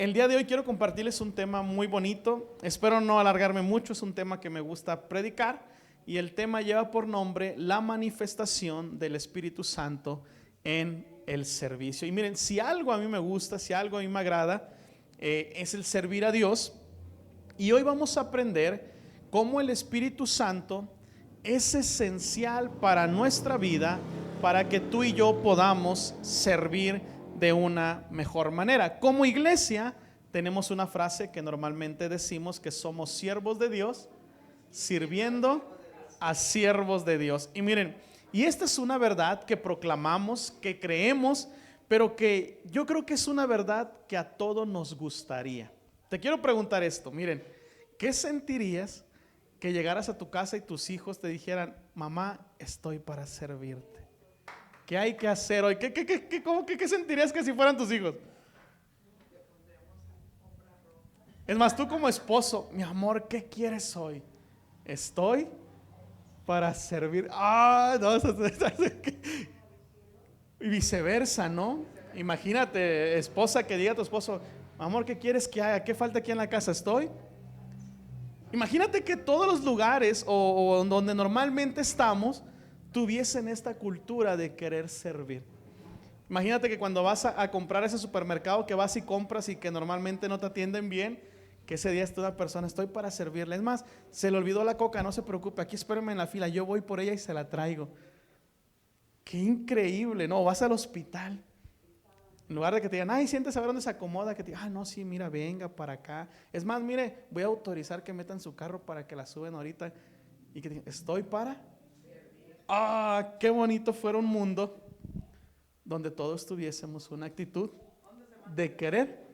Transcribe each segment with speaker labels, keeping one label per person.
Speaker 1: El día de hoy quiero compartirles un tema muy bonito. Espero no alargarme mucho, es un tema que me gusta predicar y el tema lleva por nombre la manifestación del Espíritu Santo en el servicio. Y miren, si algo a mí me gusta, si algo a mí me agrada, es el servir a Dios. Y hoy vamos a aprender cómo el Espíritu Santo es esencial para nuestra vida, para que tú y yo podamos servir de una mejor manera. Como iglesia tenemos una frase que normalmente decimos que somos siervos de Dios, sirviendo a siervos de Dios. Y miren, y esta es una verdad que proclamamos, que creemos, pero que yo creo que es una verdad que a todos nos gustaría. Te quiero preguntar esto, miren, ¿qué sentirías que llegaras a tu casa y tus hijos te dijeran: mamá, estoy para servirte? ¿Qué hay que hacer hoy? ¿Qué sentirías que si fueran tus hijos? Es más, tú como esposo, mi amor, ¿qué quieres hoy? Estoy para servir. No, y viceversa, ¿no? Imagínate, esposa, que diga a tu esposo: amor, ¿qué quieres que haga? ¿Qué falta aquí en la casa? Estoy. Imagínate que todos los lugares o donde normalmente estamos tuviesen esta cultura de querer servir. Imagínate que cuando vas a comprar a ese supermercado, que vas y compras y que normalmente no te atienden bien, que ese día está una persona: estoy para servirle. Es más, se le olvidó la coca, no se preocupe, aquí espérame en la fila, yo voy por ella y se la traigo. Qué increíble, ¿no? Vas al hospital, en lugar de que te digan: ay, siéntese a ver dónde se acomoda, que te digan: no, sí, mira, venga para acá. Es más, mire, voy a autorizar que metan su carro para que la suben ahorita. Y que te digan: estoy para. Qué bonito fuera un mundo donde todos tuviésemos una actitud de querer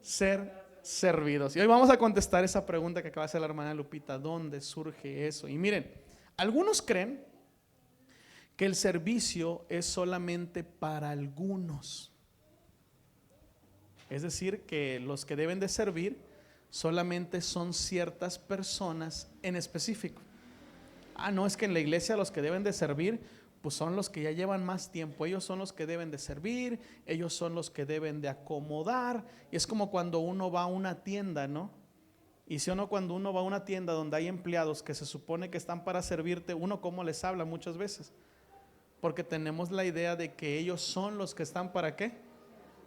Speaker 1: ser servidos. Y hoy vamos a contestar esa pregunta que acaba de hacer la hermana Lupita: ¿dónde surge eso? Y miren, algunos creen que el servicio es solamente para algunos. Es decir, que los que deben de servir solamente son ciertas personas en específico. No, es que en la iglesia los que deben de servir pues son los que ya llevan más tiempo. Ellos son los que deben de servir, ellos son los que deben de acomodar. Y es como cuando uno va a una tienda, ¿no? Y si uno, cuando uno va a una tienda donde hay empleados que se supone que están para servirte, uno cómo les habla muchas veces, porque tenemos la idea de que ellos son los que están para ¿qué?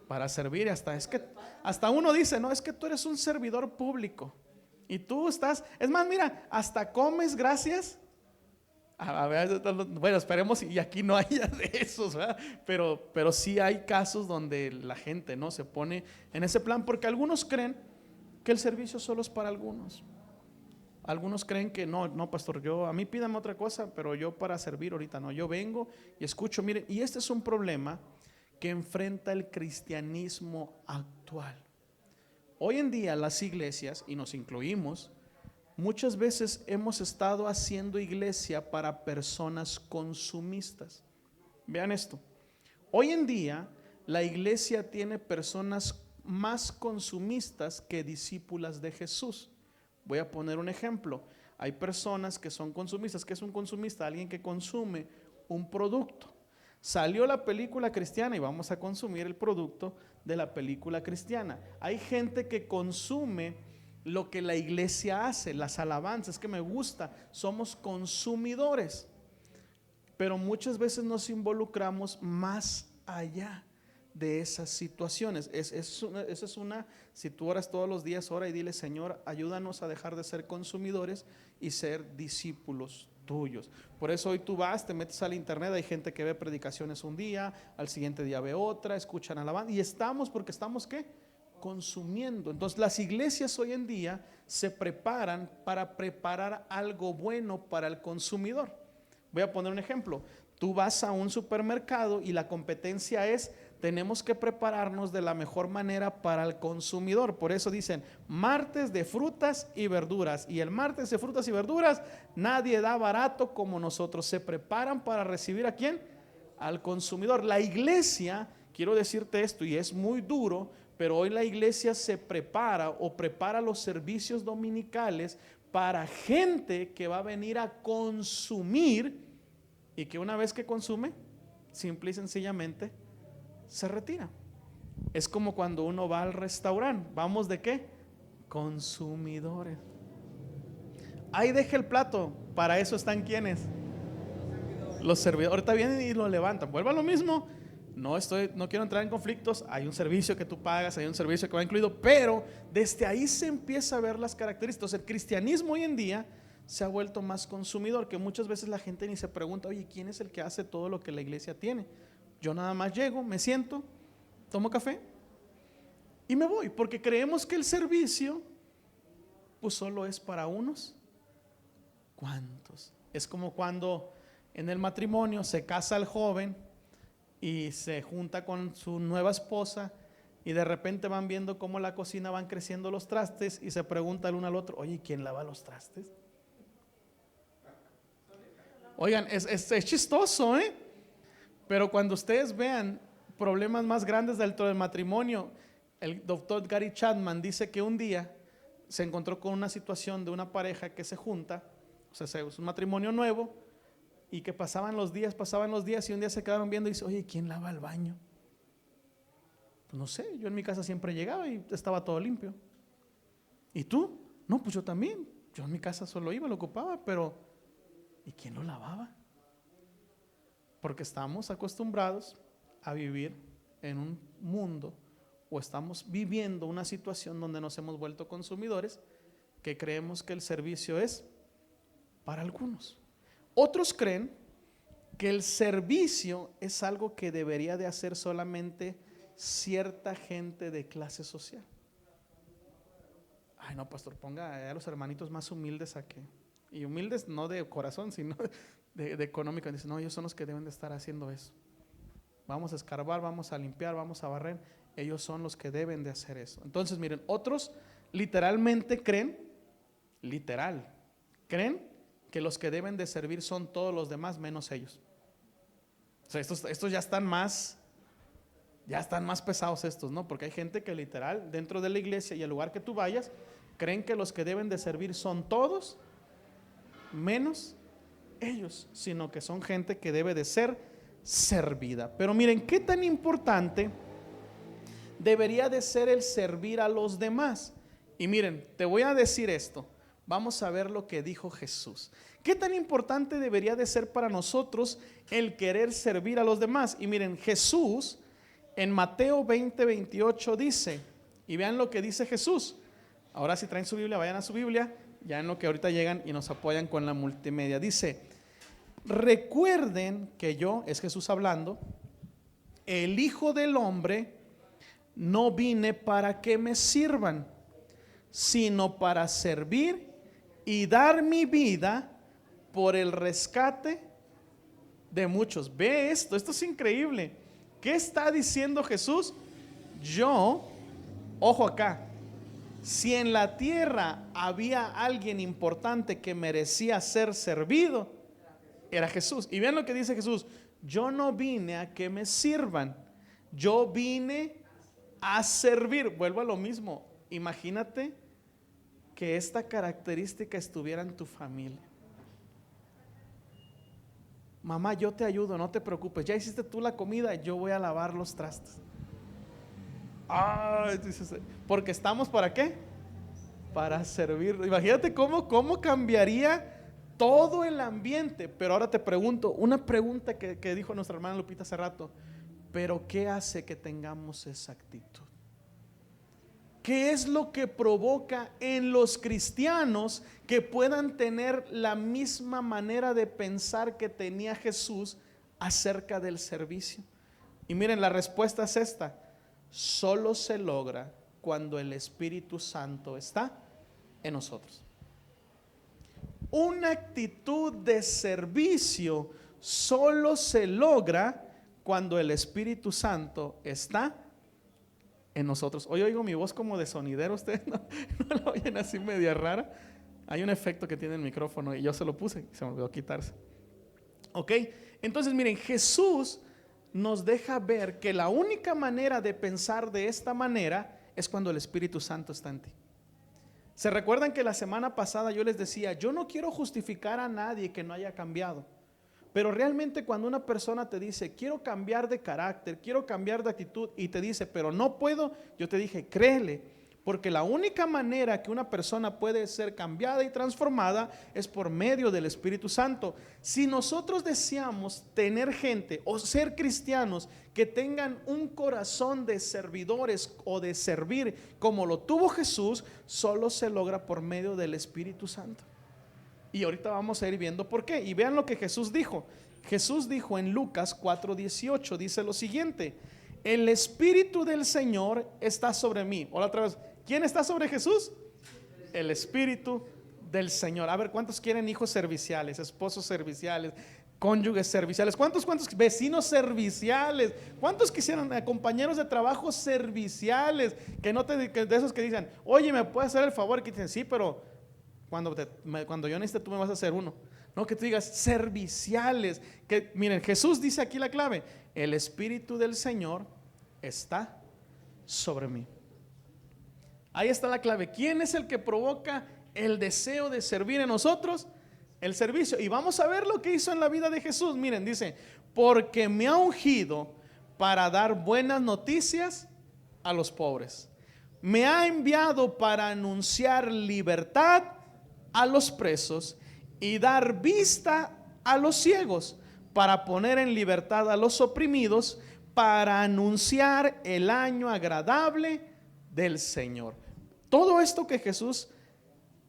Speaker 1: Para servir. Hasta uno dice: no, es que tú eres un servidor público y tú estás, es más, mira, hasta comes gracias. A ver, bueno, esperemos y aquí no haya de esos, ¿verdad? Pero sí hay casos donde la gente no se pone en ese plan, porque algunos creen que el servicio solo es para algunos. Algunos creen que no, pastor, a mí pídame otra cosa, pero yo para servir ahorita no. Yo vengo y escucho. Miren, y este es un problema que enfrenta el cristianismo actual. Hoy en día las iglesias, y nos incluimos, muchas veces hemos estado haciendo iglesia para personas consumistas. Vean esto: hoy en día la iglesia tiene personas más consumistas que discípulas de Jesús. Voy a poner un ejemplo. Hay personas que son consumistas. ¿Qué es un consumista? Alguien que consume un producto. Salió la película cristiana y vamos a consumir el producto de la película cristiana. Hay gente que consume lo que la iglesia hace, las alabanzas, que me gusta. Somos consumidores, pero muchas veces nos involucramos más allá de esas situaciones. Esa es una, si tú oras todos los días, ora y dile: Señor, ayúdanos a dejar de ser consumidores y ser discípulos tuyos. Por eso hoy tú vas, te metes al internet, hay gente que ve predicaciones un día, al siguiente día ve otra, escuchan alabanza, y porque estamos ¿qué? Consumiendo. Entonces las iglesias hoy en día se preparan para preparar algo bueno para el consumidor. Voy a poner un ejemplo. Tú vas a un supermercado y la competencia es: tenemos que prepararnos de la mejor manera para el consumidor. Por eso dicen martes de frutas y verduras, y el martes de frutas y verduras nadie da barato como nosotros. Se preparan para recibir ¿a quién? Al consumidor. La iglesia, quiero decirte esto, y es muy duro, pero hoy la iglesia se prepara los servicios dominicales para gente que va a venir a consumir, y que una vez que consume, simple y sencillamente se retira. Es como cuando uno va al restaurante. ¿Vamos de qué? Consumidores. Ahí deja el plato. Para eso están quienes. Los servidores. Ahorita vienen y lo levantan. Vuelva a lo mismo. No quiero entrar en conflictos. Hay un servicio que tú pagas, hay un servicio que va incluido, pero desde ahí se empieza a ver las características. El cristianismo hoy en día se ha vuelto más consumidor, que muchas veces la gente ni se pregunta, oye, ¿quién es el que hace todo lo que la iglesia tiene? Yo nada más llego, me siento, tomo café y me voy, porque creemos que el servicio pues solo es para unos cuantos. Es como cuando en el matrimonio se casa el joven y se junta con su nueva esposa y de repente van viendo cómo la cocina van creciendo los trastes y se pregunta el uno al otro, oye, ¿quién lava los trastes? Oigan, es chistoso, ¿eh? Pero cuando ustedes vean problemas más grandes dentro del matrimonio, el doctor Gary Chapman dice que un día se encontró con una situación de una pareja que se junta, o sea, es un matrimonio nuevo, y que pasaban los días y un día se quedaron viendo y dice, oye, ¿quién lava el baño? Pues no sé, yo en mi casa siempre llegaba y estaba todo limpio. ¿Y tú? No, pues yo también. Yo en mi casa solo iba, lo ocupaba, pero ¿y quién lo lavaba? Porque estamos acostumbrados a vivir en un mundo, o estamos viviendo una situación donde nos hemos vuelto consumidores, que creemos que el servicio es para algunos. Otros creen que el servicio es algo que debería de hacer solamente cierta gente de clase social. Ay, no, pastor, ponga a los hermanitos más humildes aquí. Y humildes no de corazón, sino de económico. Dicen, no, ellos son los que deben de estar haciendo eso. Vamos a escarbar, vamos a limpiar, vamos a barrer. Ellos son los que deben de hacer eso. Entonces, miren, otros literalmente creen que los que deben de servir son todos los demás menos ellos. O sea, estos ya están más pesados estos, ¿no? Porque hay gente que literal dentro de la iglesia y el lugar que tú vayas, creen que los que deben de servir son todos menos ellos, sino que son gente que debe de ser servida. Pero miren, ¿qué tan importante debería de ser el servir a los demás? Y miren, te voy a decir esto. Vamos a ver lo que dijo Jesús. ¿Qué tan importante debería de ser para nosotros el querer servir a los demás? Y miren, Jesús en Mateo 20:28 dice, y vean lo que dice Jesús. Ahora si traen su Biblia, vayan a su Biblia, ya en lo que ahorita llegan y nos apoyan con la multimedia. Dice, recuerden que yo, es Jesús hablando, el Hijo del Hombre no vine para que me sirvan, sino para servir y dar mi vida por el rescate de muchos. Ve esto es increíble. ¿Qué está diciendo Jesús? Yo, ojo acá, si en la tierra había alguien importante que merecía ser servido, era Jesús. Y vean lo que dice Jesús, yo no vine a que me sirvan, yo vine a servir. Vuelvo a lo mismo, imagínate que esta característica estuviera en tu familia. Mamá, yo te ayudo, no te preocupes, ya hiciste tú la comida, yo voy a lavar los trastes. Porque estamos ¿para qué? Para servir. Imagínate cómo cambiaría todo el ambiente. Pero ahora te pregunto, una pregunta que dijo nuestra hermana Lupita hace rato, pero ¿qué hace que tengamos esa actitud? ¿Qué es lo que provoca en los cristianos que puedan tener la misma manera de pensar que tenía Jesús acerca del servicio? Y miren, la respuesta es esta: solo se logra cuando el Espíritu Santo está en nosotros. Una actitud de servicio solo se logra cuando el Espíritu Santo está en nosotros. Hoy oigo mi voz como de sonidero. Ustedes no la oyen así media rara. Hay un efecto que tiene el micrófono y yo se lo puse y se me olvidó quitarse. Ok, entonces miren, Jesús nos deja ver que la única manera de pensar de esta manera es cuando el Espíritu Santo está en ti. ¿Se recuerdan que la semana pasada yo les decía, yo no quiero justificar a nadie que no haya cambiado? Pero realmente cuando una persona te dice, quiero cambiar de carácter, quiero cambiar de actitud, y te dice, pero no puedo, yo te dije, créele, porque la única manera que una persona puede ser cambiada y transformada es por medio del Espíritu Santo. Si nosotros deseamos tener gente o ser cristianos que tengan un corazón de servidores o de servir como lo tuvo Jesús, solo se logra por medio del Espíritu Santo. Y ahorita vamos a ir viendo por qué. Y vean lo que Jesús dijo. Jesús dijo en Lucas 4:18, dice lo siguiente: el Espíritu del Señor está sobre mí. Hola otra vez. ¿Quién está sobre Jesús? El Espíritu del Señor. A ver, ¿cuántos quieren hijos serviciales, esposos serviciales, cónyuges serviciales? ¿Cuántos vecinos serviciales? ¿Cuántos quisieran compañeros de trabajo serviciales? Que no te, que de esos que dicen, oye, ¿me puedes hacer el favor? Que dicen, sí, pero cuando yo necesite, tú me vas a hacer uno. No, que tú digas serviciales. Que miren, Jesús dice aquí la clave: el Espíritu del Señor está sobre mí. Ahí está la clave. ¿Quién es el que provoca el deseo de servir en nosotros? El servicio. Y vamos a ver lo que hizo en la vida de Jesús. Miren, dice, porque me ha ungido para dar buenas noticias a los pobres. Me ha enviado para anunciar libertad a los presos y dar vista a los ciegos, para poner en libertad a los oprimidos, para anunciar el año agradable del Señor. Todo esto que Jesús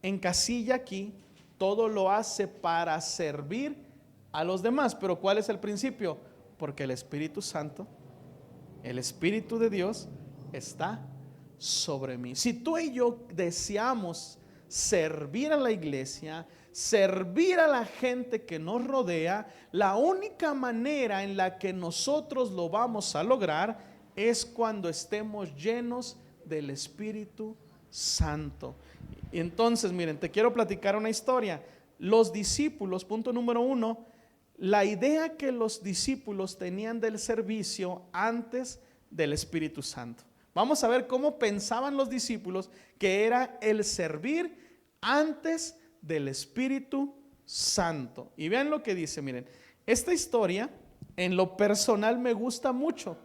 Speaker 1: encasilla aquí, todo lo hace para servir a los demás. Pero ¿cuál es el principio? Porque el Espíritu Santo, el Espíritu de Dios está sobre mí. Si tú y yo deseamos servir a la iglesia, servir a la gente que nos rodea, la única manera en la que nosotros lo vamos a lograr es cuando estemos llenos del Espíritu Santo. Y entonces, miren, te quiero platicar una historia. Los discípulos, punto número 1, la idea que los discípulos tenían del servicio antes del Espíritu Santo. Vamos a ver cómo pensaban los discípulos que era el servir antes del Espíritu Santo. Y vean lo que dice, miren, esta historia en lo personal me gusta mucho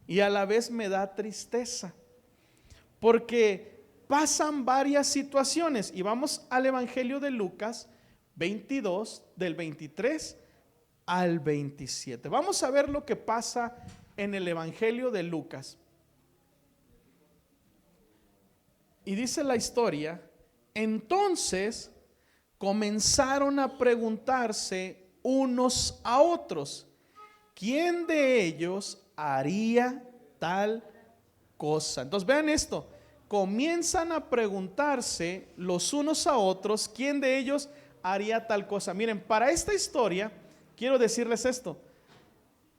Speaker 1: y a la vez me da tristeza, porque pasan varias situaciones. Y vamos al Evangelio de Lucas 22, del 23 al 27. Vamos a ver lo que pasa en el Evangelio de Lucas. Y dice la historia: entonces comenzaron a preguntarse unos a otros, ¿quién de ellos haría tal cosa? Entonces vean esto, comienzan a preguntarse los unos a otros, ¿quién de ellos haría tal cosa? Miren, para esta historia quiero decirles esto: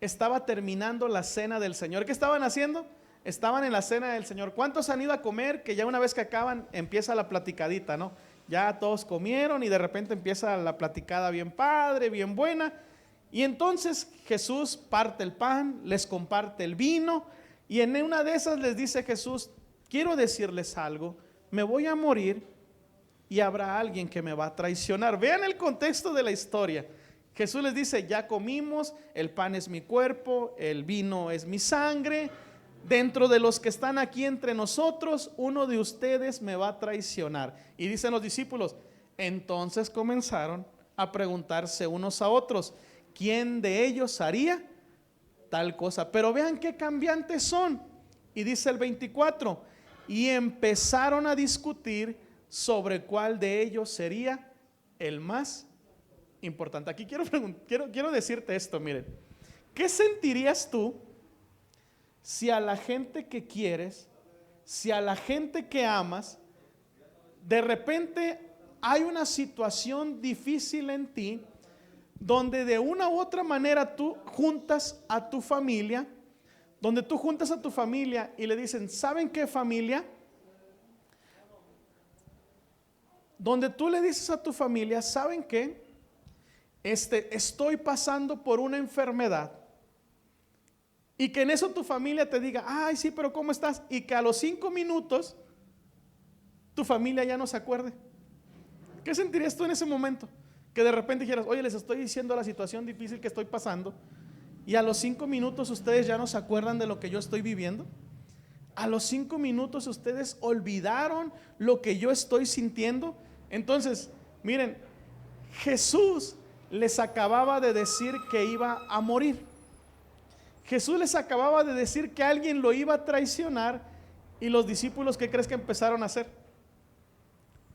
Speaker 1: estaba terminando la cena del Señor. ¿Qué estaban haciendo? Estaban en la cena del Señor. ¿Cuántos han ido a comer que ya una vez que acaban empieza la platicadita, no? Ya todos comieron y de repente empieza la platicada bien padre, bien buena. Y entonces Jesús parte el pan, les comparte el vino, y en una de esas les dice Jesús: quiero decirles algo, me voy a morir y habrá alguien que me va a traicionar. Vean el contexto de la historia. Jesús les dice: ya comimos, el pan es mi cuerpo, el vino es mi sangre. Dentro de los que están aquí entre nosotros, uno de ustedes me va a traicionar. Y dicen los discípulos, entonces comenzaron a preguntarse unos a otros, ¿quién de ellos haría tal cosa? Pero vean qué cambiantes son. Y dice el 24, y empezaron a discutir sobre cuál de ellos sería el más importante. Aquí quiero decirte esto, miren, ¿qué sentirías tú si a la gente que quieres, si a la gente que amas, de repente hay una situación difícil en ti, donde de una u otra manera tú juntas a tu familia, y le dicen, ¿saben qué, familia? Donde tú le dices a tu familia, ¿saben qué? Estoy pasando por una enfermedad. Y que en eso tu familia te diga, ay sí, pero ¿cómo estás? Y que a los 5 minutos tu familia ya no se acuerde. ¿Qué sentirías tú en ese momento? Que de repente dijeras, oye, les estoy diciendo la situación difícil que estoy pasando, y a los 5 minutos ustedes ya no se acuerdan de lo que yo estoy viviendo. A los 5 minutos ustedes olvidaron lo que yo estoy sintiendo. Entonces, miren, Jesús les acababa de decir que iba a morir. Jesús les acababa de decir que alguien lo iba a traicionar. Y los discípulos, ¿qué crees que empezaron a hacer?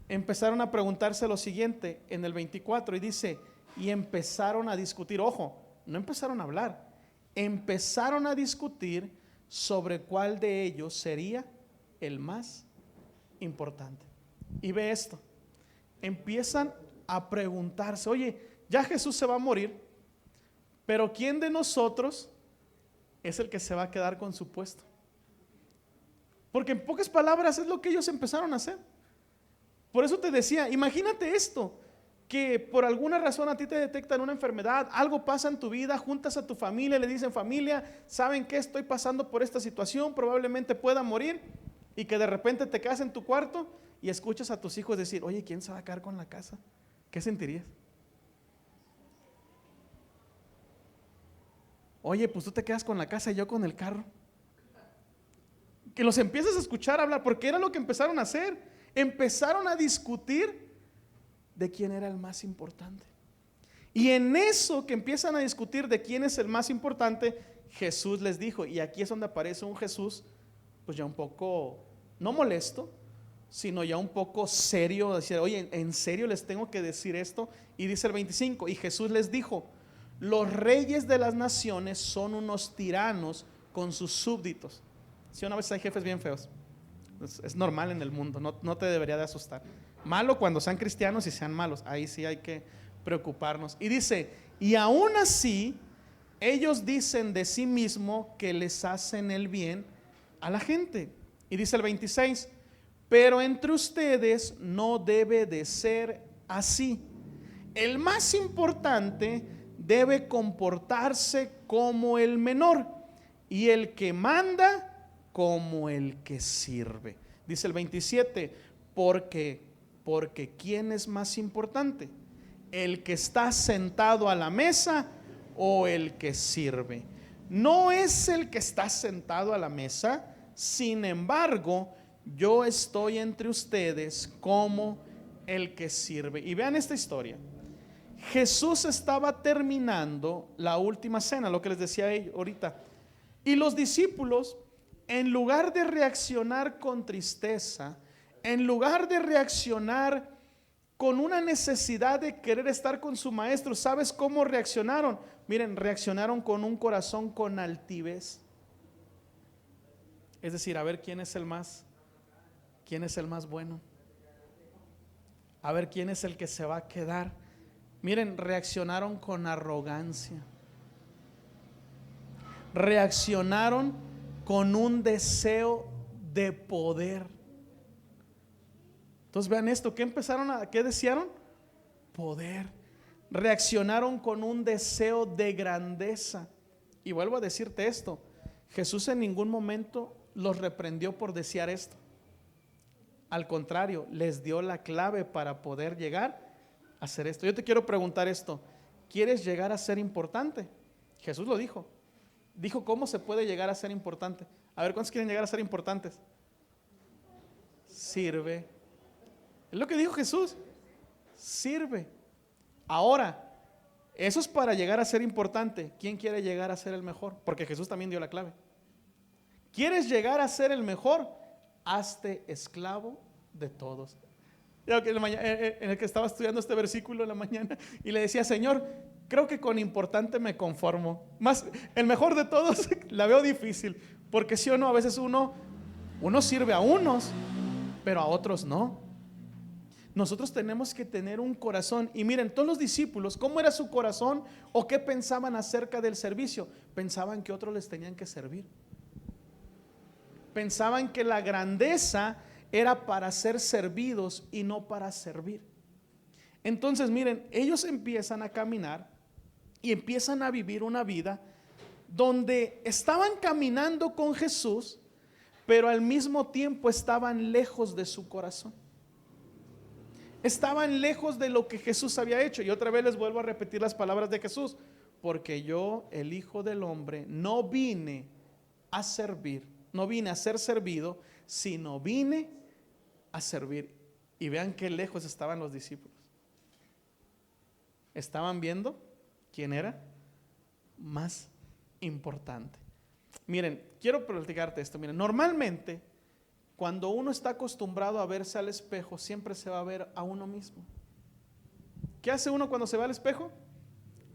Speaker 1: Empezaron a preguntarse lo siguiente en el 24, y dice, y empezaron a discutir. Ojo, no empezaron a hablar, empezaron a discutir sobre cuál de ellos sería el más importante. Y ve esto, empiezan a preguntarse, oye, ya Jesús se va a morir, pero ¿quién de nosotros es el que se va a quedar con su puesto? Porque en pocas palabras es lo que ellos empezaron a hacer. Por eso te decía, imagínate esto, que por alguna razón a ti te detectan una enfermedad, algo pasa en tu vida, juntas a tu familia, le dicen, familia, ¿saben qué? Estoy pasando por esta situación, probablemente pueda morir, y que de repente te quedas en tu cuarto y escuchas a tus hijos decir, oye, ¿quién se va a quedar con la casa? ¿Qué sentirías? Oye, pues tú te quedas con la casa y yo con el carro. Que los empiezas a escuchar hablar, porque era lo que empezaron a hacer. Empezaron a discutir de quién era el más importante. Y en eso que empiezan a discutir de quién es el más importante, Jesús les dijo, y aquí es donde aparece un Jesús, pues ya un poco, no molesto, sino ya un poco serio, decir, oye, ¿en serio les tengo que decir esto? Y dice el 25, y Jesús les dijo, los reyes de las naciones son unos tiranos con sus súbditos. Si una vez hay jefes bien feos, es normal en el mundo, no te debería de asustar. Malo cuando sean cristianos y sean malos, ahí sí hay que preocuparnos. Y dice, y aún así, ellos dicen de sí mismo que les hacen el bien a la gente. Y dice el 26, pero entre ustedes no debe de ser así. El más importante debe comportarse como el menor, y el que manda como el que sirve. Dice el 27, porque ¿quién es más importante? ¿El que está sentado a la mesa o el que sirve? No es el que está sentado a la mesa, sin embargo, yo estoy entre ustedes como el que sirve. Y vean esta historia. Jesús estaba terminando la última cena, lo que les decía ahorita. Y los discípulos, en lugar de reaccionar con tristeza, en lugar de reaccionar con una necesidad de querer estar con su maestro, ¿sabes cómo reaccionaron? Miren, reaccionaron con un corazón con altivez. Es decir, a ver quién es el más bueno. A ver quién es el que se va a quedar. Miren, reaccionaron con arrogancia. Reaccionaron con un deseo de poder. Entonces vean esto, ¿qué desearon? Poder. Reaccionaron con un deseo de grandeza. Y vuelvo a decirte esto, Jesús en ningún momento los reprendió por desear esto. Al contrario, les dio la clave para poder llegar a hacer esto. Yo te quiero preguntar esto, ¿quieres llegar a ser importante? Jesús lo dijo. Dijo cómo se puede llegar a ser importante. A ver, ¿cuántos quieren llegar a ser importantes? Sirve. Es lo que dijo Jesús. Sirve. Ahora, eso es para llegar a ser importante. ¿Quién quiere llegar a ser el mejor? Porque Jesús también dio la clave. ¿Quieres llegar a ser el mejor? Hazte esclavo de todos. En el que estaba estudiando este versículo en la mañana y le decía, Señor, creo que con importante me conformo. Más, el mejor de todos la veo difícil, porque sí o no, a veces uno sirve a unos, pero a otros no. Nosotros tenemos que tener un corazón. Y miren, todos los discípulos, ¿cómo era su corazón o qué pensaban acerca del servicio? Pensaban que otros les tenían que servir. Pensaban que la grandeza era para ser servidos y no para servir. Entonces miren, ellos empiezan a caminar y empiezan a vivir una vida donde estaban caminando con Jesús, pero al mismo tiempo estaban lejos de su corazón. Estaban lejos de lo que Jesús había hecho. Y otra vez les vuelvo a repetir las palabras de Jesús. Porque yo, el Hijo del Hombre, no vine a servir, no vine a ser servido, sino vine a servir. Y vean qué lejos estaban los discípulos. Estaban viendo quién era más importante. Miren, quiero platicarte esto. Miren, normalmente cuando uno está acostumbrado a verse al espejo, siempre se va a ver a uno mismo. ¿Qué hace uno cuando se va al espejo?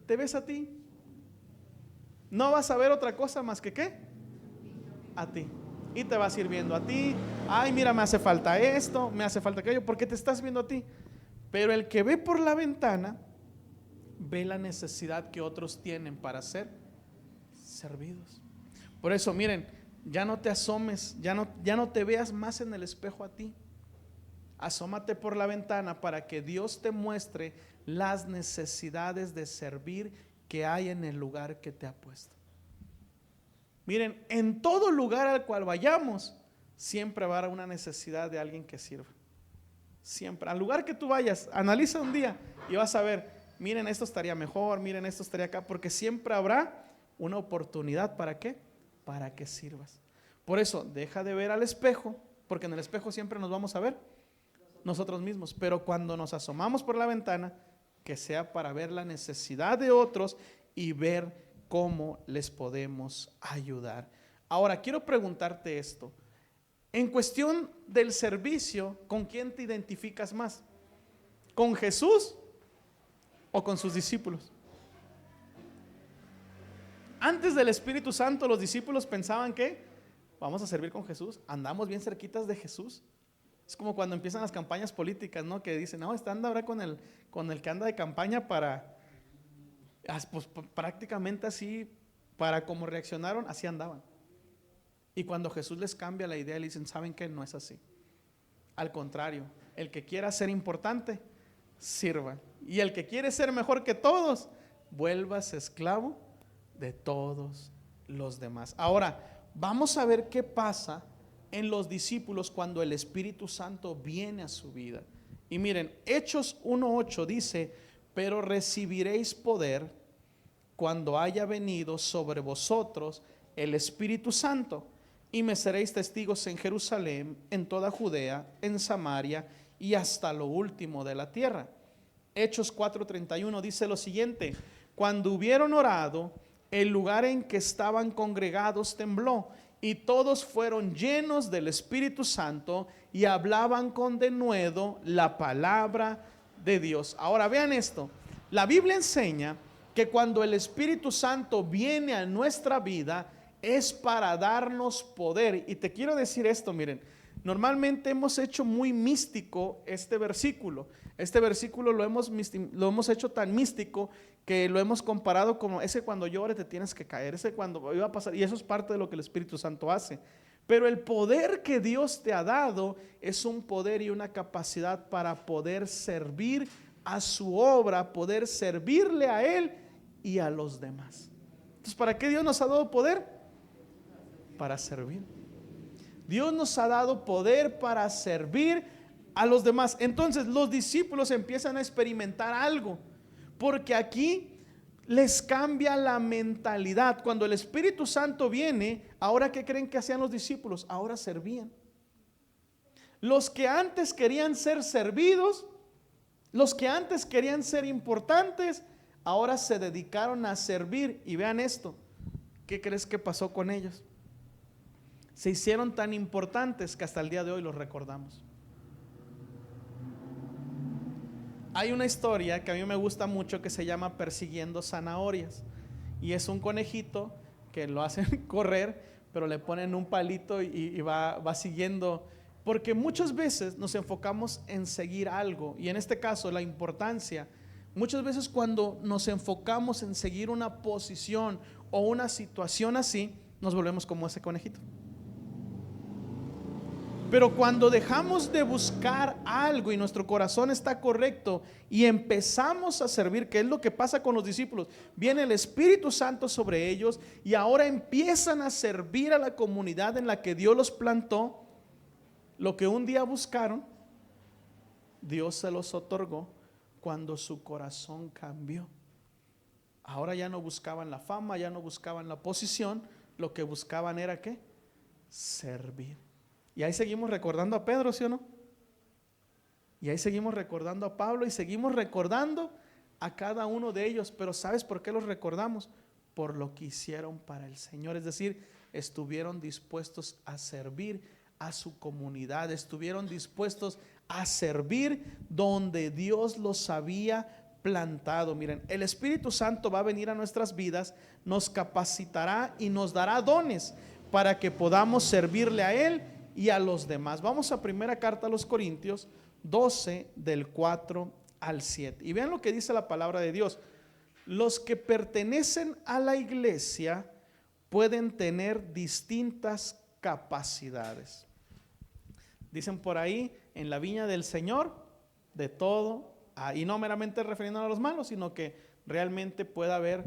Speaker 1: Te ves a ti. No vas a ver otra cosa más que ¿qué? A ti. Y te vas a ir viendo a ti. Ay, mira, me hace falta esto, me hace falta aquello, porque te estás viendo a ti. Pero el que ve por la ventana ve la necesidad que otros tienen para ser servidos. Por eso, miren, ya no te asomes, ya no te veas más en el espejo a ti. Asómate por la ventana para que Dios te muestre las necesidades de servir que hay en el lugar que te ha puesto. Miren, en todo lugar al cual vayamos, siempre va a haber una necesidad de alguien que sirva. Siempre, al lugar que tú vayas, analiza un día y vas a ver, miren, esto estaría mejor, miren, esto estaría acá, porque siempre habrá una oportunidad. ¿Para qué? Para que sirvas. Por eso, deja de ver al espejo, porque en el espejo siempre nos vamos a ver nosotros mismos, pero cuando nos asomamos por la ventana, que sea para ver la necesidad de otros y ver cómo les podemos ayudar. Ahora, quiero preguntarte esto. En cuestión del servicio, ¿con quién te identificas más? ¿Con Jesús o con sus discípulos? Antes del Espíritu Santo, los discípulos pensaban que vamos a servir con Jesús, andamos bien cerquitas de Jesús. Es como cuando empiezan las campañas políticas, ¿no? Que dicen, no, está andando ahora con el que anda de campaña para, pues prácticamente así, para como reaccionaron, así andaban. Y cuando Jesús les cambia la idea, le dicen, ¿saben qué? No es así. Al contrario, el que quiera ser importante, sirva. Y el que quiere ser mejor que todos, vuélvase esclavo de todos los demás. Ahora, vamos a ver qué pasa en los discípulos cuando el Espíritu Santo viene a su vida. Y miren, Hechos 1:8 dice, pero recibiréis poder cuando haya venido sobre vosotros el Espíritu Santo, y me seréis testigos en Jerusalén, en toda Judea, en Samaria y hasta lo último de la tierra. Hechos 4:31 dice lo siguiente, cuando hubieron orado, el lugar en que estaban congregados tembló, y todos fueron llenos del Espíritu Santo y hablaban con denuedo la palabra de Dios. Ahora vean esto, la Biblia enseña que cuando el Espíritu Santo viene a nuestra vida es para darnos poder. Y te quiero decir esto, miren, normalmente hemos hecho muy místico este versículo. Este versículo lo hemos hecho tan místico que lo hemos comparado como ese cuando llores te tienes que caer, ese cuando iba a pasar, y eso es parte de lo que el Espíritu Santo hace. Pero el poder que Dios te ha dado es un poder y una capacidad para poder servir a su obra, poder servirle a Él y a los demás. Entonces, ¿para qué Dios nos ha dado poder? Para servir. Dios nos ha dado poder para servir a los demás. Entonces los discípulos empiezan a experimentar algo, porque aquí les cambia la mentalidad. Cuando el Espíritu Santo viene, ahora ¿qué creen que hacían los discípulos? Ahora servían. Los que antes querían ser servidos, los que antes querían ser importantes, ahora se dedicaron a servir. Y vean esto, ¿qué crees que pasó con ellos? Se hicieron tan importantes que hasta el día de hoy los recordamos. Hay una historia que a mí me gusta mucho que se llama Persiguiendo zanahorias, y es un conejito que lo hacen correr, pero le ponen un palito y va siguiendo, porque muchas veces nos enfocamos en seguir algo, y en este caso la importancia. Muchas veces cuando nos enfocamos en seguir una posición o una situación así, nos volvemos como ese conejito. Pero cuando dejamos de buscar algo y nuestro corazón está correcto y empezamos a servir, que es lo que pasa con los discípulos, viene el Espíritu Santo sobre ellos y ahora empiezan a servir a la comunidad en la que Dios los plantó. Lo que un día buscaron, Dios se los otorgó cuando su corazón cambió. Ahora ya no buscaban la fama, ya no buscaban la posición, lo que buscaban era ¿qué? Servir. Y ahí seguimos recordando a Pedro, ¿sí o no? Y ahí seguimos recordando a Pablo y seguimos recordando a cada uno de ellos. Pero ¿sabes por qué los recordamos? Por lo que hicieron para el Señor. Es decir, estuvieron dispuestos a servir a su comunidad, estuvieron dispuestos a servir donde Dios los había plantado. Miren, el Espíritu Santo va a venir a nuestras vidas, nos capacitará y nos dará dones para que podamos servirle a Él y a los demás. Vamos a primera carta a los Corintios 12 del 4 al 7 y vean lo que dice la palabra de Dios. Los que pertenecen a la iglesia pueden tener distintas capacidades. Dicen por ahí, en la viña del Señor, de todo, y no meramente refiriéndonos a los malos, sino que realmente puede haber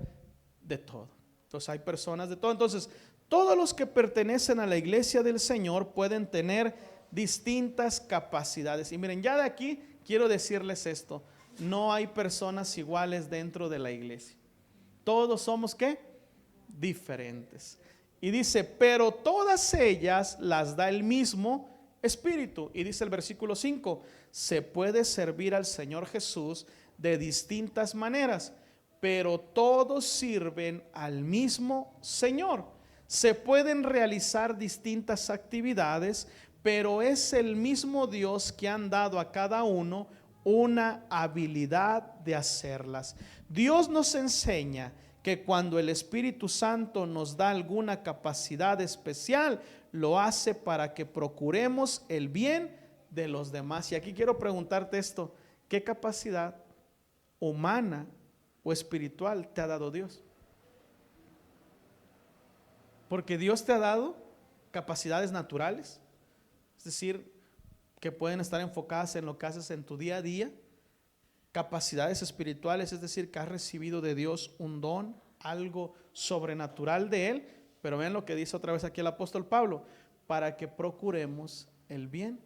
Speaker 1: de todo. Entonces hay personas de todo. Entonces, todos los que pertenecen a la iglesia del Señor pueden tener distintas capacidades. Y miren, ya de aquí quiero decirles esto: no hay personas iguales dentro de la iglesia. Todos somos ¿qué? Diferentes. Y dice, pero todas ellas las da el mismo Espíritu. Y dice el versículo 5, se puede servir al Señor Jesús de distintas maneras, pero todos sirven al mismo Señor. Se pueden realizar distintas actividades, pero es el mismo Dios que han dado a cada uno una habilidad de hacerlas. Dios nos enseña que cuando el Espíritu Santo nos da alguna capacidad especial, lo hace para que procuremos el bien de los demás. Y aquí quiero preguntarte esto: ¿qué capacidad humana o espiritual te ha dado Dios? Porque Dios te ha dado capacidades naturales, es decir, que pueden estar enfocadas en lo que haces en tu día a día. Capacidades espirituales, es decir, que has recibido de Dios un don, algo sobrenatural de Él. Pero vean lo que dice otra vez aquí el apóstol Pablo: para que procuremos el bien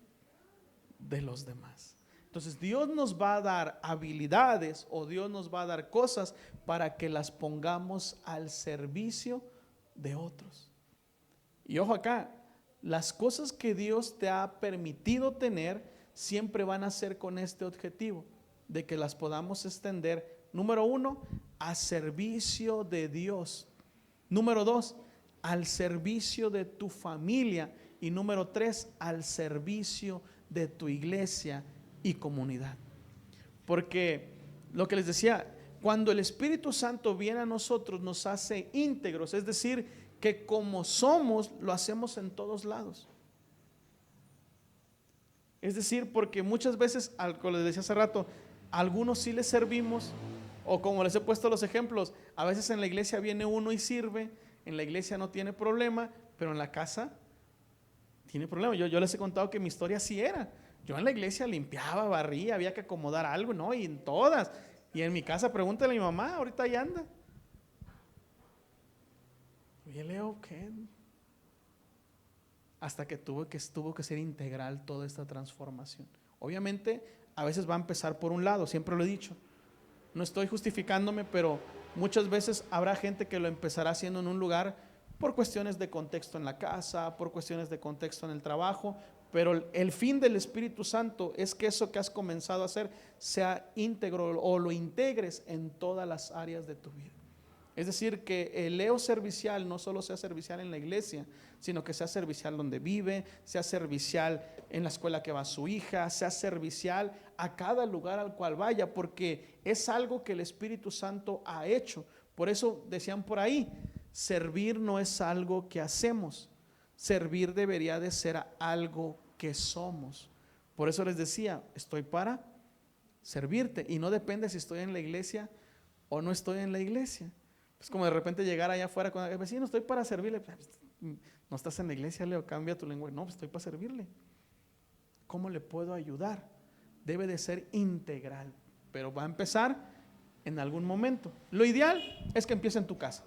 Speaker 1: de los demás. Entonces Dios nos va a dar habilidades, o Dios nos va a dar cosas para que las pongamos al servicio de otros. Y ojo acá, las cosas que Dios te ha permitido tener siempre van a ser con este objetivo, de que las podamos extender, número 1, a servicio de Dios. Número 2, al servicio de tu familia. Y número 3, al servicio de tu iglesia y comunidad. Porque lo que les decía, cuando el Espíritu Santo viene a nosotros, nos hace íntegros, es decir, que como somos, lo hacemos en todos lados. Es decir, porque muchas veces, como les decía hace rato, a algunos sí les servimos, o como les he puesto los ejemplos, a veces en la iglesia viene uno y sirve, en la iglesia no tiene problema, pero en la casa tiene problema. Yo les he contado que mi historia así era. Yo en la iglesia limpiaba, barría, había que acomodar algo, ¿no? Y en todas. Y en mi casa, pregúntale a mi mamá, ahorita ahí anda. Oye, Leo, ¿qué? Hasta que tuvo que ser integral toda esta transformación. Obviamente, a veces va a empezar por un lado, siempre lo he dicho. No estoy justificándome, pero muchas veces habrá gente que lo empezará haciendo en un lugar por cuestiones de contexto en la casa, por cuestiones de contexto en el trabajo, pero el fin del Espíritu Santo es que eso que has comenzado a hacer sea íntegro, o lo integres en todas las áreas de tu vida. Es decir, que el Leo servicial no solo sea servicial en la iglesia, sino que sea servicial donde vive, sea servicial en la escuela que va su hija, sea servicial a cada lugar al cual vaya, porque es algo que el Espíritu Santo ha hecho. Por eso decían por ahí, servir no es algo que hacemos, servir debería de ser algo que somos. Por eso les decía, estoy para servirte, y no depende si estoy en la iglesia o no estoy en la iglesia. Es como de repente llegar allá afuera con el vecino, estoy para servirle. No estás en la iglesia, Leo, cambia tu lenguaje. No, estoy para servirle. ¿Cómo le puedo ayudar? Debe de ser integral, pero va a empezar en algún momento. Lo ideal es que empiece en tu casa,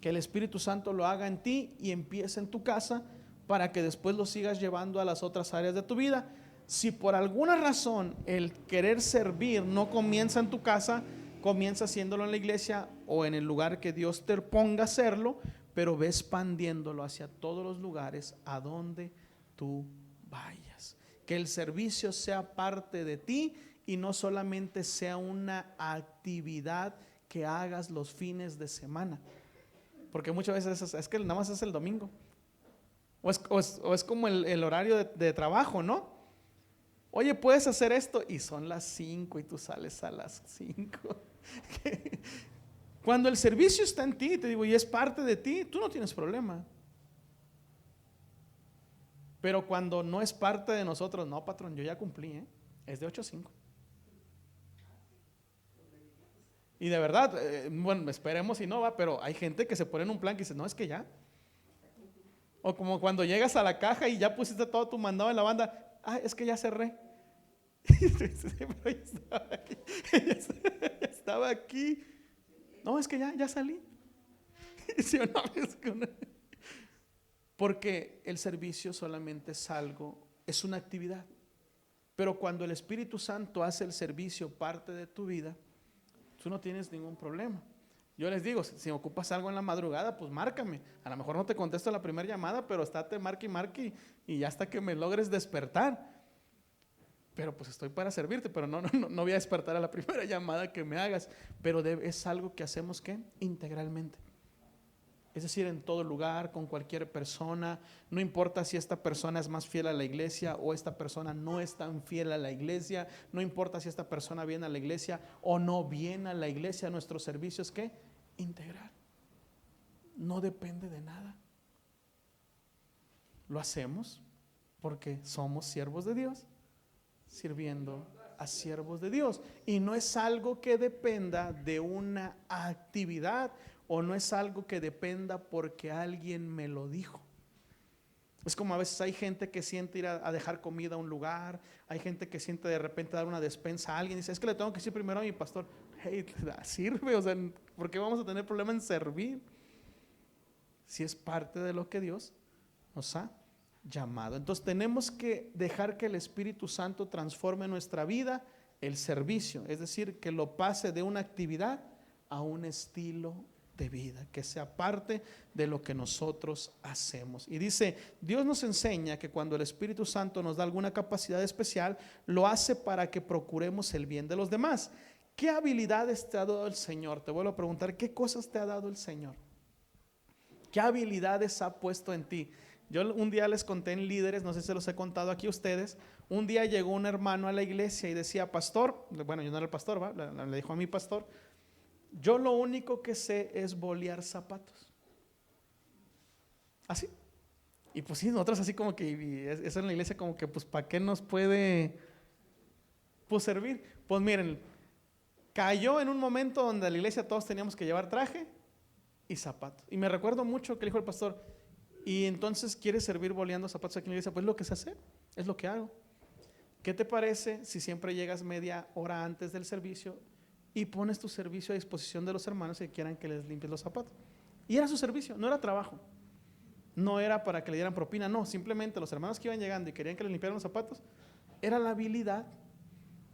Speaker 1: que el Espíritu Santo lo haga en ti y empiece en tu casa, para que después lo sigas llevando a las otras áreas de tu vida. Si por alguna razón el querer servir no comienza en tu casa, comienza haciéndolo en la iglesia o en el lugar que Dios te ponga a hacerlo, pero ve expandiéndolo hacia todos los lugares a donde tú vayas. Que el servicio sea parte de ti y no solamente sea una actividad que hagas los fines de semana. Porque muchas veces es que nada más es el domingo. O es como el horario de trabajo, ¿no? Oye, puedes hacer esto y son las 5 y tú sales a las 5. Cuando el servicio está en ti, te digo, y es parte de ti, tú no tienes problema. Pero cuando no es parte de nosotros, no, patrón, yo ya cumplí, es de 8 a 5. Y de verdad, bueno, esperemos si no va, pero hay gente que se pone en un plan que dice, no, es que ya. O como cuando llegas a la caja y ya pusiste todo tu mandado en la banda, es que ya cerré. Estaba aquí. No, es que ya salí. ¿Sí o no? Porque el servicio solamente es algo, es una actividad. Pero cuando el Espíritu Santo hace el servicio parte de tu vida, tú no tienes ningún problema. Yo les digo, si ocupas algo en la madrugada, pues márcame. A lo mejor no te contesto la primera llamada, pero estate marque y ya hasta que me logres despertar. Pero pues estoy para servirte, pero no voy a despertar a la primera llamada que me hagas. Pero es algo que hacemos ¿qué? Integralmente. Es decir, en todo lugar, con cualquier persona. No importa si esta persona es más fiel a la iglesia o esta persona no es tan fiel a la iglesia. No importa si esta persona viene a la iglesia o no viene a la iglesia. Nuestro servicio es ¿qué? Integral. No depende de nada. Lo hacemos porque somos siervos de Dios, sirviendo a siervos de Dios. Y no es algo que dependa de una actividad o no es algo que dependa porque alguien me lo dijo. Es como a veces hay gente que siente ir a dejar comida a un lugar, hay gente que siente de repente dar una despensa a alguien y dice, es que le tengo que decir primero a mi pastor. Hey, sirve, o sea, ¿por qué vamos a tener problema en servir? Si es parte de lo que Dios nos ha llamado. Entonces tenemos que dejar que el Espíritu Santo transforme nuestra vida, el servicio, es decir, que lo pase de una actividad a un estilo de vida, que sea parte de lo que nosotros hacemos. Y dice, Dios nos enseña que cuando el Espíritu Santo nos da alguna capacidad especial, lo hace para que procuremos el bien de los demás. ¿Qué habilidades te ha dado el Señor? Te vuelvo a preguntar, ¿qué cosas te ha dado el Señor? ¿Qué habilidades ha puesto en ti? Yo un día les conté en Líderes, no sé si se los he contado aquí a ustedes. Un día llegó un hermano a la iglesia y decía, pastor, bueno, yo no era el pastor, ¿va? Le dijo a mi pastor, yo lo único que sé es bolear zapatos. Así. Y pues sí, nosotros así como que, eso en la iglesia como que, pues, ¿para qué nos puede pues servir? Pues miren, cayó en un momento donde a la iglesia todos teníamos que llevar traje y zapatos. Y me recuerdo mucho que le dijo el pastor, y entonces ¿quieres servir boleando zapatos aquí en la iglesia? Pues lo que sé hacer, es lo que hago. ¿Qué te parece si siempre llegas media hora antes del servicio y pones tu servicio a disposición de los hermanos que quieran que les limpies los zapatos? Y era su servicio, no era trabajo. No era para que le dieran propina, no, simplemente los hermanos que iban llegando y querían que les limpiaran los zapatos, era la habilidad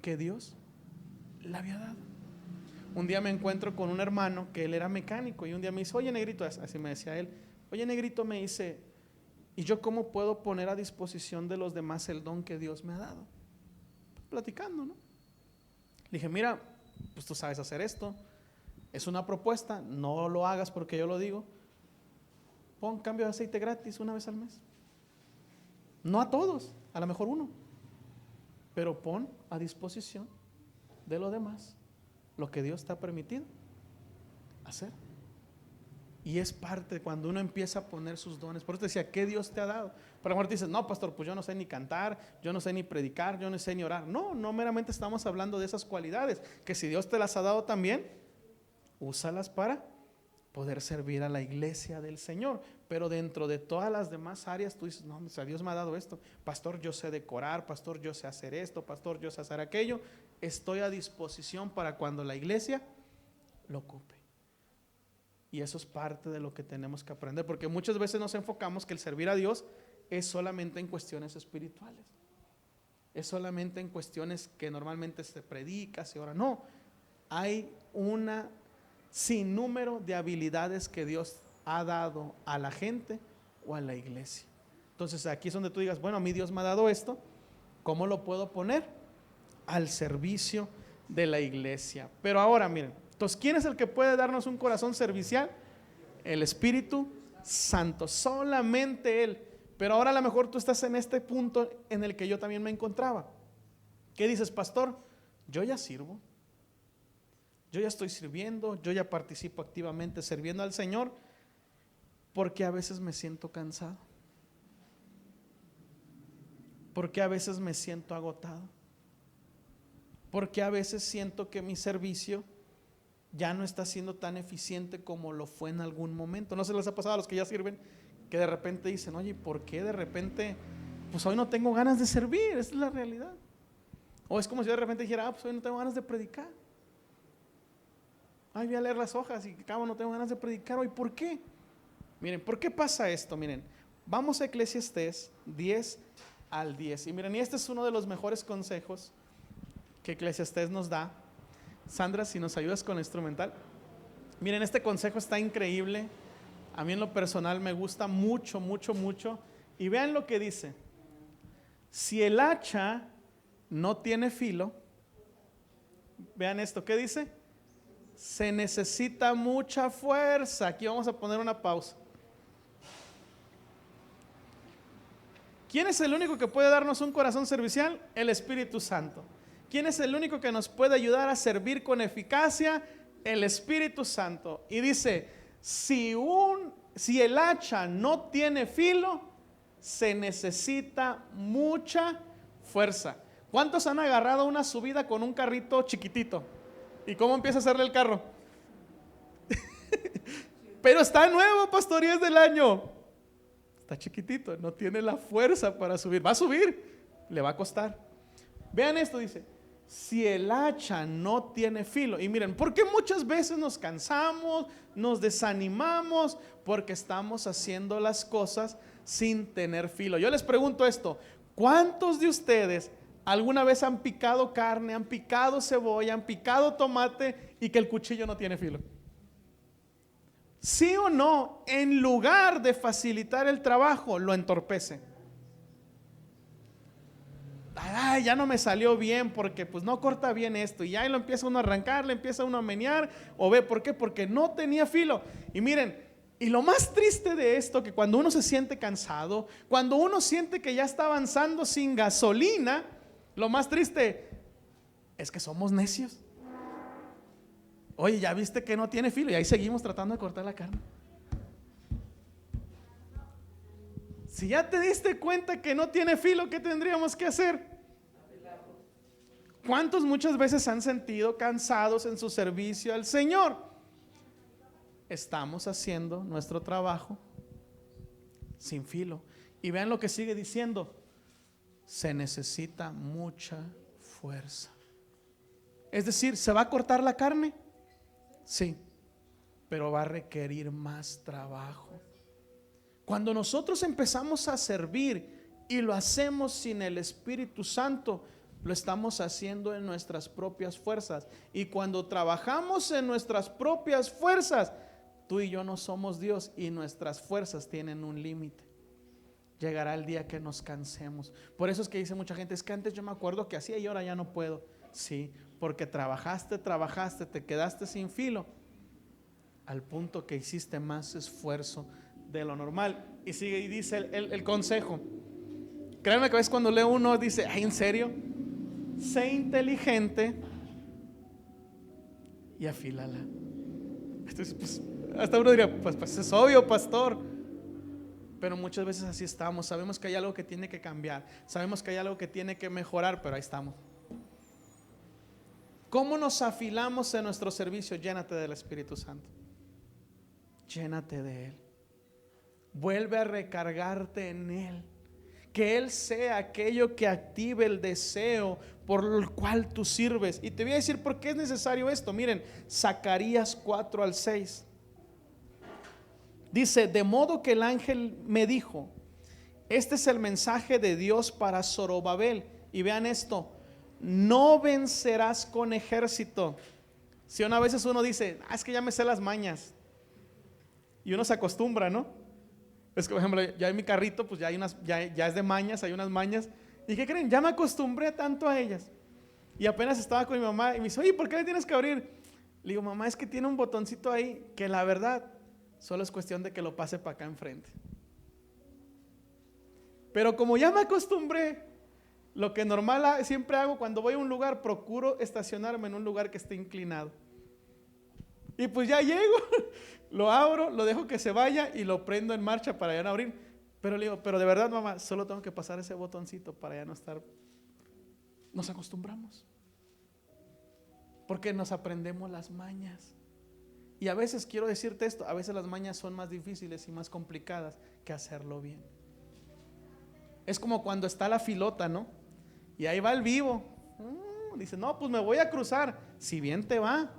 Speaker 1: que Dios le había dado. Un día me encuentro con un hermano que él era mecánico y un día me dice, oye negrito, así me decía él, oye negrito, me dice, ¿y yo cómo puedo poner a disposición de los demás el don que Dios me ha dado? Platicando, ¿no? Le dije, mira, pues tú sabes hacer esto, es una propuesta, no lo hagas porque yo lo digo, pon cambio de aceite gratis una vez al mes. No a todos, a lo mejor uno, pero pon a disposición de los demás lo que Dios te ha permitido hacer. Y es parte cuando uno empieza a poner sus dones. Por eso te decía, ¿qué Dios te ha dado? Pero a lo mejor te dices, no, pastor, pues yo no sé ni cantar, yo no sé ni predicar, yo no sé ni orar. No meramente estamos hablando de esas cualidades, que si Dios te las ha dado también, úsalas para poder servir a la iglesia del Señor. Pero dentro de todas las demás áreas, tú dices, no, o sea, Dios me ha dado esto. Pastor, yo sé decorar, pastor, yo sé hacer esto, pastor, yo sé hacer aquello. Estoy a disposición para cuando la iglesia lo ocupe. Y eso es parte de lo que tenemos que aprender, porque muchas veces nos enfocamos que el servir a Dios es solamente en cuestiones espirituales. es solamente en cuestiones que normalmente se predica, se ora. No, hay una sinnúmero de habilidades que Dios ha dado a la gente o a la iglesia. Entonces aquí es donde tú digas, bueno, a mí Dios me ha dado esto, ¿cómo lo puedo poner? Al servicio de la iglesia. Pero ahora miren, entonces, ¿quién es el que puede darnos un corazón servicial? El Espíritu Santo, solamente Él. Pero ahora a lo mejor tú estás en este punto en el que yo también me encontraba. ¿Qué dices, pastor? Yo ya sirvo, yo ya estoy sirviendo, yo ya participo activamente sirviendo al Señor, porque a veces me siento cansado, porque a veces me siento agotado, porque a veces siento que mi servicio ya no está siendo tan eficiente como lo fue en algún momento. ¿No se les ha pasado a los que ya sirven que de repente dicen, oye, ¿por qué de repente pues hoy no tengo ganas de servir? Esa es la realidad. O es como si de repente dijera, pues hoy no tengo ganas de predicar. Ay, voy a leer las hojas y cabo, no tengo ganas de predicar hoy. ¿Por qué? Miren, ¿por qué pasa esto? Miren, vamos a Eclesiastés 10 al 10. Y miren, y este es uno de los mejores consejos que Eclesiastés nos da. Sandra, si nos ayudas con el instrumental. Miren, este consejo está increíble. A mí en lo personal me gusta mucho, mucho, mucho. Y vean lo que dice. Si el hacha no tiene filo, vean esto, ¿qué dice? Se necesita mucha fuerza. Aquí vamos a poner una pausa. ¿Quién es el único que puede darnos un corazón servicial? El Espíritu Santo. ¿Quién es el único que nos puede ayudar a servir con eficacia? El Espíritu Santo. Y dice, si el hacha no tiene filo, se necesita mucha fuerza. ¿Cuántos han agarrado una subida con un carrito chiquitito? ¿Y cómo empieza a hacerle el carro? Pero está nuevo, pastor, y es del año. Está chiquitito, no tiene la fuerza para subir. Va a subir, le va a costar. Vean esto, dice, si el hacha no tiene filo. Y miren, porque muchas veces nos cansamos, nos desanimamos, porque estamos haciendo las cosas sin tener filo. Yo les pregunto esto, ¿cuántos de ustedes alguna vez han picado carne, han picado cebolla, han picado tomate y que el cuchillo no tiene filo? ¿Sí o no? En lugar de facilitar el trabajo, lo entorpece. Ay, ya no me salió bien porque pues no corta bien esto. Y ya lo empieza uno a arrancar, le empieza uno a menear. O ve, ¿por qué? Porque no tenía filo. Y miren, y lo más triste de esto, que cuando uno se siente cansado, cuando uno siente que ya está avanzando sin gasolina, lo más triste es que somos necios. Oye, ya viste que no tiene filo y ahí seguimos tratando de cortar la carne. Si ya te diste cuenta que no tiene filo, ¿qué tendríamos que hacer? ¿Cuántos muchas veces han sentido cansados en su servicio al Señor? Estamos haciendo nuestro trabajo sin filo. Y vean lo que sigue diciendo. Se necesita mucha fuerza. Es decir, ¿se va a cortar la carne? Sí, pero va a requerir más trabajo. Cuando nosotros empezamos a servir y lo hacemos sin el Espíritu Santo, lo estamos haciendo en nuestras propias fuerzas. Y cuando trabajamos en nuestras propias fuerzas, tú y yo no somos Dios y nuestras fuerzas tienen un límite. Llegará el día que nos cansemos. Por eso es que dice mucha gente, es que antes yo me acuerdo que hacía y ahora ya no puedo. Sí, porque trabajaste, te quedaste sin filo, al punto que hiciste más esfuerzo de lo normal. Y sigue y dice el consejo. Créanme que a veces cuando leo uno dice, ay, ¿en serio? Sé inteligente y afílala. Entonces, pues, hasta uno diría, pues es obvio, pastor. Pero muchas veces así estamos. Sabemos que hay algo que tiene que cambiar, sabemos que hay algo que tiene que mejorar, pero ahí estamos. ¿Cómo nos afilamos en nuestro servicio? Llénate del Espíritu Santo. Llénate de Él. Vuelve a recargarte en Él. Que Él sea aquello que active el deseo por el cual tú sirves. Y te voy a decir por qué es necesario esto. Miren, Zacarías 4 al 6. Dice, de modo que el ángel me dijo, este es el mensaje de Dios para Zorobabel. Y vean esto, no vencerás con ejército. Si a veces uno dice, es que ya me sé las mañas. Y uno se acostumbra, ¿no? Es que, por ejemplo, ya en mi carrito, pues ya hay ya es de mañas, hay unas mañas. ¿Y qué creen? Ya me acostumbré tanto a ellas. Y apenas estaba con mi mamá y me dice, oye, ¿por qué le tienes que abrir? Le digo, mamá, es que tiene un botoncito ahí que la verdad solo es cuestión de que lo pase para acá enfrente. Pero como ya me acostumbré, lo que normal siempre hago cuando voy a un lugar, procuro estacionarme en un lugar que esté inclinado. Y pues ya llego, lo abro, lo dejo que se vaya y lo prendo en marcha para ya no abrir. Pero le digo, pero de verdad, mamá, solo tengo que pasar ese botoncito para ya no estar. Nos acostumbramos. Porque nos aprendemos las mañas. Y a veces, quiero decirte esto, a veces las mañas son más difíciles y más complicadas que hacerlo bien. Es como cuando está la filota, ¿no? Y ahí va el vivo. Dice, no, pues me voy a cruzar. Si bien te va,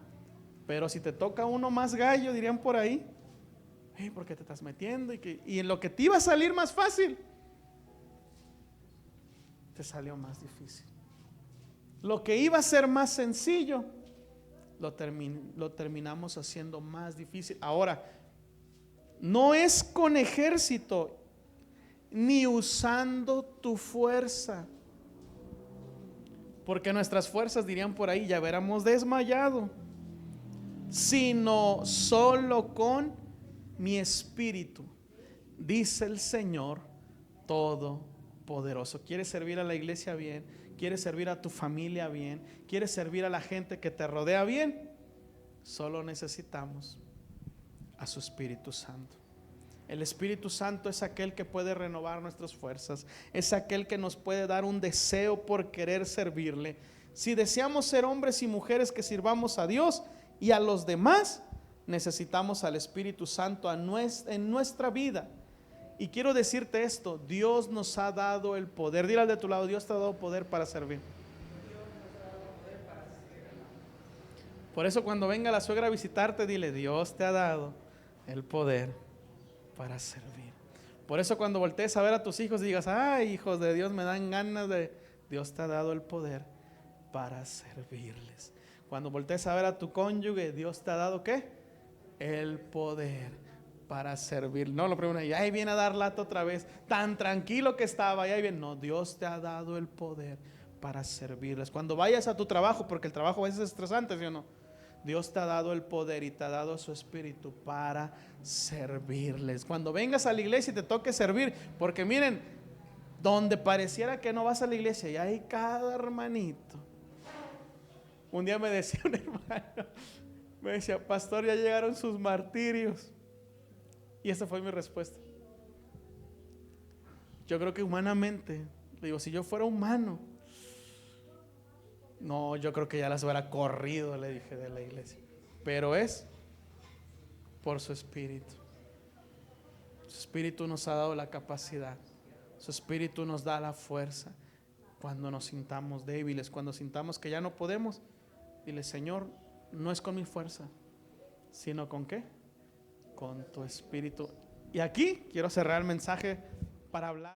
Speaker 1: pero si te toca uno más gallo, dirían por ahí, porque te estás metiendo y en lo que te iba a salir más fácil, te salió más difícil. Lo que iba a ser más sencillo, lo terminamos haciendo más difícil. Ahora, no es con ejército, ni usando tu fuerza, porque nuestras fuerzas, dirían por ahí, ya hubiéramos desmayado, sino solo con mi espíritu, dice el Señor Todopoderoso. ¿Quieres servir a la iglesia bien? ¿Quieres servir a tu familia bien? ¿Quieres servir a la gente que te rodea bien? Solo necesitamos a su Espíritu Santo. El Espíritu Santo es aquel que puede renovar nuestras fuerzas, es aquel que nos puede dar un deseo por querer servirle. Si deseamos ser hombres y mujeres que sirvamos a Dios y a los demás, necesitamos al Espíritu Santo en nuestra vida. Y quiero decirte esto, Dios nos ha dado el poder. Dile al de tu lado, Dios te ha dado poder para servir. Por eso cuando venga la suegra a visitarte, dile, Dios te ha dado el poder para servir. Por eso cuando voltees a ver a tus hijos y digas, ay, hijos de Dios, me dan ganas de... Dios te ha dado el poder para servirles. Cuando voltees a ver a tu cónyuge, Dios te ha dado ¿qué? El poder para servir. No lo primero, y ahí viene a dar lata otra vez, tan tranquilo que estaba, y ahí viene. No, Dios te ha dado el poder para servirles. Cuando vayas a tu trabajo, porque el trabajo a veces es estresante, ¿sí o no? Dios te ha dado el poder y te ha dado su espíritu para servirles. Cuando vengas a la iglesia y te toque servir, porque miren, donde pareciera que no vas a la iglesia, y hay cada hermanito. Un día me decía un hermano, me decía, pastor, ya llegaron sus martirios. Y esa fue mi respuesta. Yo creo que humanamente, le digo, si yo fuera humano, no, yo creo que ya las hubiera corrido, le dije, de la iglesia. Pero es por su espíritu. Su espíritu nos ha dado la capacidad. Su espíritu nos da la fuerza. Cuando nos sintamos débiles, cuando sintamos que ya no podemos, dile, Señor, no es con mi fuerza, sino con ¿qué? Con tu espíritu. Y aquí quiero cerrar el mensaje para hablar.